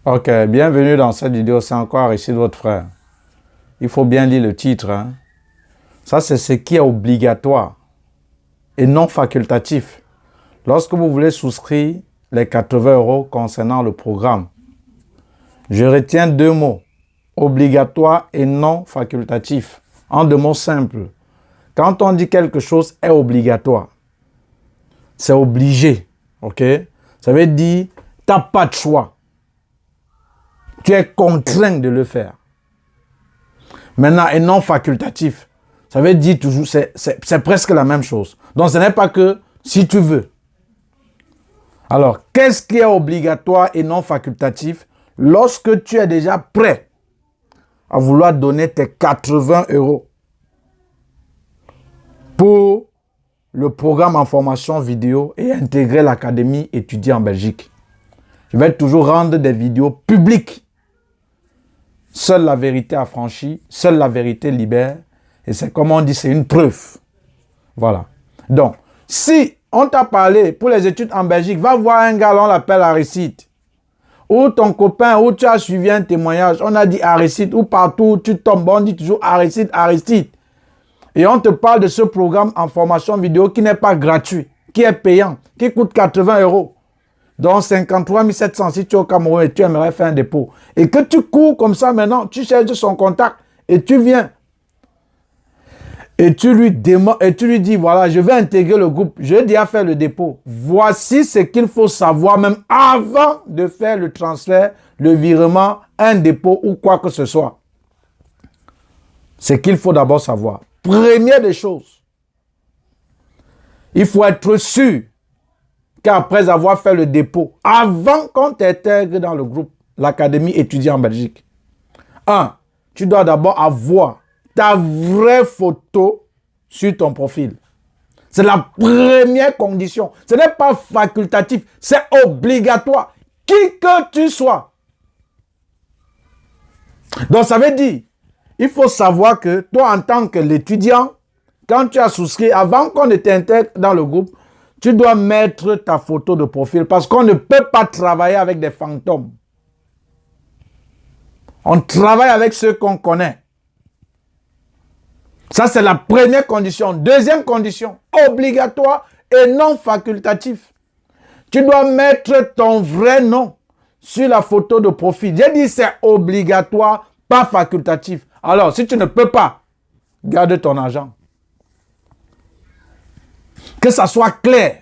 Ok, bienvenue dans cette vidéo, c'est encore ici votre frère. Il faut bien lire le titre. Hein. Ça, c'est ce qui est obligatoire et non facultatif. Lorsque vous voulez souscrire les 80 € concernant le programme, je retiens deux mots, obligatoire et non facultatif. En deux mots simples. Quand on dit quelque chose est obligatoire, c'est obligé. Ok? Ça veut dire, tu n'as pas de choix. Tu es contraint de le faire. Maintenant, et non facultatif, ça veut dire toujours, c'est presque la même chose. Donc, ce n'est pas que si tu veux. Alors, qu'est-ce qui est obligatoire et non facultatif? Lorsque tu es déjà prêt à vouloir donner tes 80 € pour le programme en formation vidéo et intégrer l'Académie étudier en Belgique. Je vais toujours rendre des vidéos publiques. Seule la vérité affranchit, seule la vérité libère. Et c'est comme on dit, c'est une preuve. Voilà. Donc, si on t'a parlé pour les études en Belgique, va voir un gars, on l'appelle Aristide. Ou ton copain, ou tu as suivi un témoignage, on a dit Aristide, ou partout où tu tombes, on dit toujours Aristide, Aristide. Et on te parle de ce programme en formation vidéo qui n'est pas gratuit, qui est payant, qui coûte 80 €. Donc 53 700 si tu es au Cameroun et tu aimerais faire un dépôt. Et que tu cours comme ça maintenant, tu cherches son contact et tu viens. Et tu lui dis, voilà, je vais intégrer le groupe, je vais déjà faire le dépôt. Voici ce qu'il faut savoir même avant de faire le transfert, le virement, un dépôt ou quoi que ce soit. Ce qu'il faut d'abord savoir. Première des choses, il faut être sûr qu'après avoir fait le dépôt, avant qu'on t'intègre dans le groupe, l'Académie étudier en Belgique, tu dois d'abord avoir ta vraie photo sur ton profil. C'est la première condition. Ce n'est pas facultatif, c'est obligatoire. Qui que tu sois. Donc ça veut dire, il faut savoir que toi en tant que l'étudiant, quand tu as souscrit, avant qu'on ne t'intègre dans le groupe, tu dois mettre ta photo de profil parce qu'on ne peut pas travailler avec des fantômes. On travaille avec ceux qu'on connaît. Ça, c'est la première condition. Deuxième condition, obligatoire et non facultatif. Tu dois mettre ton vrai nom sur la photo de profil. J'ai dit c'est obligatoire, pas facultatif. Alors, si tu ne peux pas, garde ton argent. Que ça soit clair.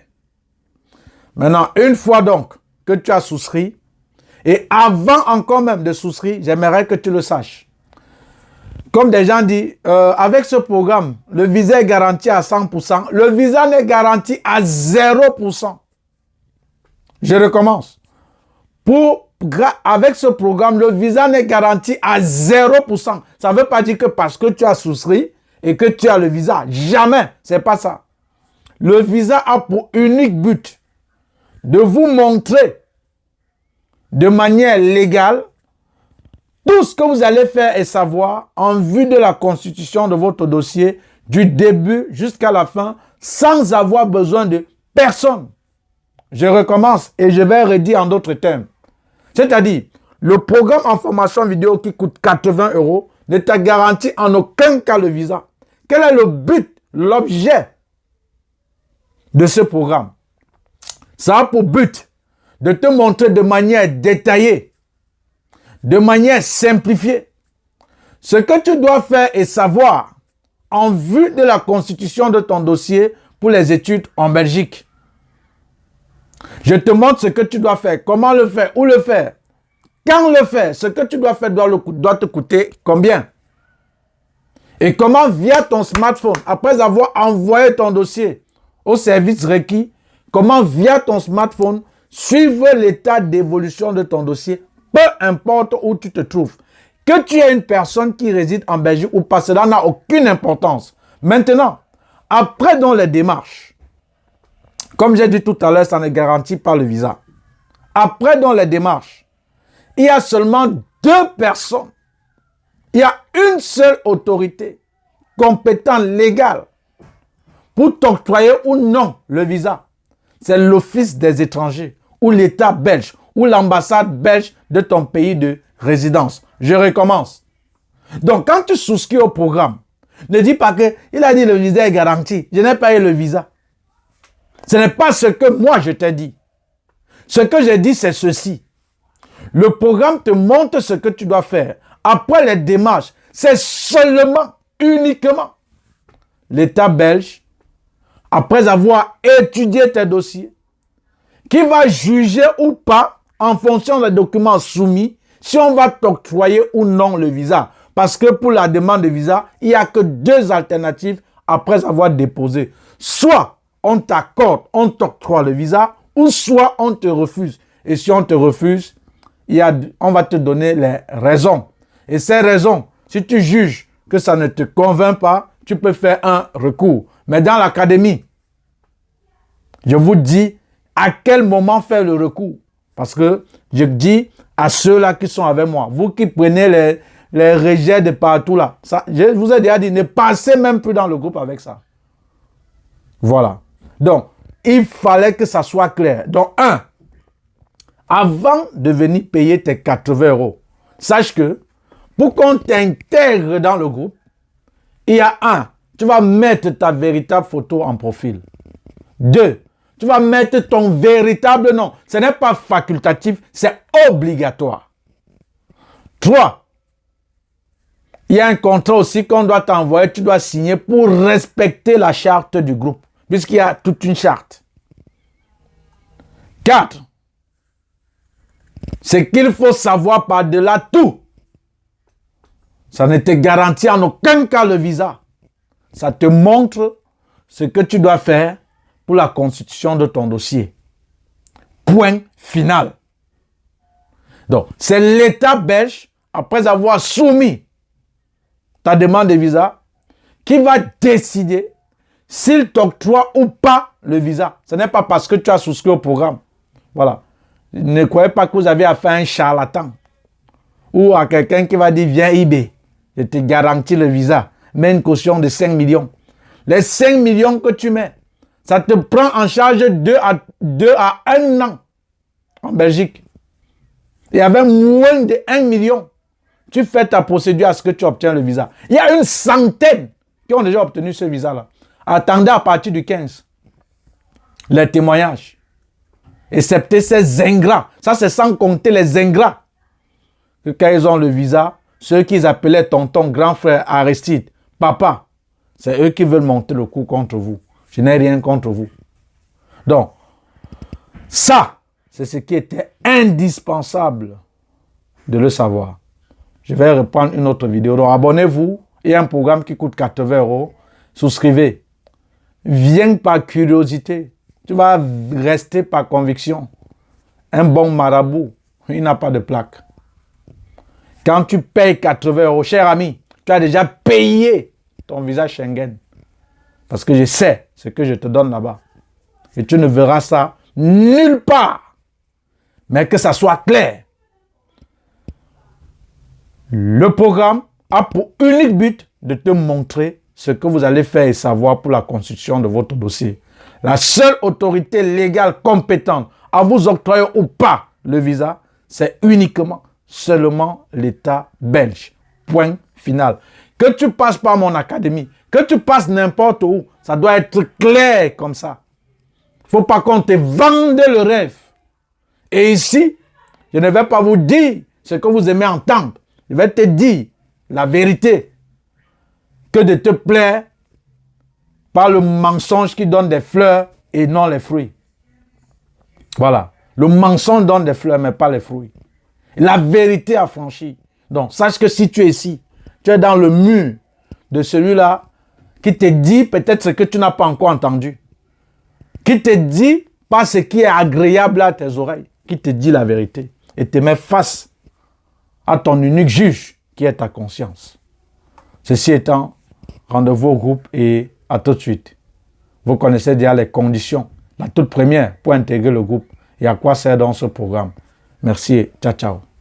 Maintenant, une fois donc que tu as souscrit, et avant encore même de souscrire, j'aimerais que tu le saches. Comme des gens disent, avec ce programme, le visa est garanti à 100%. Le visa n'est garanti à 0%. Je recommence. Avec ce programme, le visa n'est garanti à 0%. Ça ne veut pas dire que parce que tu as souscrit et que tu as le visa. Jamais. Ce n'est pas ça. Le visa a pour unique but de vous montrer de manière légale tout ce que vous allez faire et savoir en vue de la constitution de votre dossier du début jusqu'à la fin sans avoir besoin de personne. Je recommence et je vais redire en d'autres termes. C'est-à-dire, le programme en formation vidéo qui coûte 80 € ne t'a garanti en aucun cas le visa. Quel est le but, l'objet de ce programme? Ça a pour but de te montrer de manière détaillée, de manière simplifiée, ce que tu dois faire et savoir en vue de la constitution de ton dossier pour les études en Belgique. Je te montre ce que tu dois faire, comment le faire, où le faire, quand le faire, ce que tu dois faire doit te coûter combien. Et comment via ton smartphone, après avoir envoyé ton dossier au service requis, comment via ton smartphone suivre l'état d'évolution de ton dossier, peu importe où tu te trouves. Que tu aies une personne qui réside en Belgique ou pas, cela n'a aucune importance. Maintenant, après dans les démarches, comme j'ai dit tout à l'heure, ça ne garantit pas le visa. Après dans les démarches, il y a seulement 2 personnes. Il y a une seule autorité compétente légale pour t'octroyer ou non le visa. C'est l'Office des étrangers ou l'État belge ou l'ambassade belge de ton pays de résidence. Je recommence. Donc, quand tu souscris au programme, ne dis pas que il a dit le visa est garanti. Je n'ai pas eu le visa. Ce n'est pas ce que moi je t'ai dit. Ce que j'ai dit, c'est ceci. Le programme te montre ce que tu dois faire. Après les démarches, c'est seulement, uniquement, l'État belge, après avoir étudié tes dossiers, qui va juger ou pas, en fonction des documents soumis, si on va t'octroyer ou non le visa. Parce que pour la demande de visa, il n'y a que deux alternatives après avoir déposé. Soit on t'accorde, on t'octroie le visa, ou soit on te refuse. Et si on te refuse, on va te donner les raisons. Et ces raisons, si tu juges que ça ne te convainc pas, tu peux faire un recours. Mais dans l'académie, je vous dis à quel moment faire le recours. Parce que je dis à ceux-là qui sont avec moi, vous qui prenez les rejets de partout là, ça, je vous ai déjà dit, ne passez même plus dans le groupe avec ça. Voilà. Donc, il fallait que ça soit clair. Donc, avant de venir payer tes 80 €, sache que pour qu'on t'intègre dans le groupe, il y a tu vas mettre ta véritable photo en profil. 2, tu vas mettre ton véritable nom. Ce n'est pas facultatif, c'est obligatoire. 3, il y a un contrat aussi qu'on doit t'envoyer, tu dois signer pour respecter la charte du groupe, puisqu'il y a toute une charte. 4, ce qu'il faut savoir par-delà tout, ça ne te garantit en aucun cas le visa. Ça te montre ce que tu dois faire pour la constitution de ton dossier. Point final. Donc, c'est l'État belge, après avoir soumis ta demande de visa, qui va décider s'il t'octroie ou pas le visa. Ce n'est pas parce que tu as souscrit au programme. Voilà. Ne croyez pas que vous avez affaire à un charlatan ou à quelqu'un qui va dire viens eBay, je te garantis le visa. Mets une caution de 5 millions. Les 5 millions que tu mets, ça te prend en charge 2 à 1 an en Belgique. Et avec moins de 1 million, tu fais ta procédure à ce que tu obtiens le visa. Il y a une centaine qui ont déjà obtenu ce visa-là. Attendez à partir du 15. Les témoignages. Excepté ces ingrats. Ça, c'est sans compter les ingrats. Que quand ils ont le visa, ceux qu'ils appelaient tonton, grand frère, Aristide, papa, c'est eux qui veulent monter le coup contre vous. Je n'ai rien contre vous. Donc, ça, c'est ce qui était indispensable de le savoir. Je vais reprendre une autre vidéo. Donc, abonnez-vous. Il y a un programme qui coûte 80 €. Souscrivez. Viens par curiosité. Tu vas rester par conviction. Un bon marabout, il n'a pas de plaque. Quand tu payes 80 €, cher ami, tu as déjà payé ton visa Schengen. Parce que je sais ce que je te donne là-bas. Et tu ne verras ça nulle part. Mais que ça soit clair. Le programme a pour unique but de te montrer ce que vous allez faire et savoir pour la constitution de votre dossier. La seule autorité légale compétente à vous octroyer ou pas le visa, c'est uniquement, seulement l'État belge. Point final. Que tu passes par mon académie, que tu passes n'importe où, ça doit être clair comme ça. Il ne faut pas qu'on te vende le rêve. Et ici, je ne vais pas vous dire ce que vous aimez entendre. Je vais te dire la vérité. Que de te plaire par le mensonge qui donne des fleurs et non les fruits. Voilà. Le mensonge donne des fleurs mais pas les fruits. La vérité affranchie. Donc, sache que si tu es ici, tu es dans le mur de celui-là qui te dit peut-être ce que tu n'as pas encore entendu. Qui te dit pas ce qui est agréable à tes oreilles. Qui te dit la vérité. Et te met face à ton unique juge qui est ta conscience. Ceci étant, rendez-vous au groupe et à tout de suite. Vous connaissez déjà les conditions. La toute première pour intégrer le groupe et à quoi sert donc ce programme. Merci et ciao, ciao.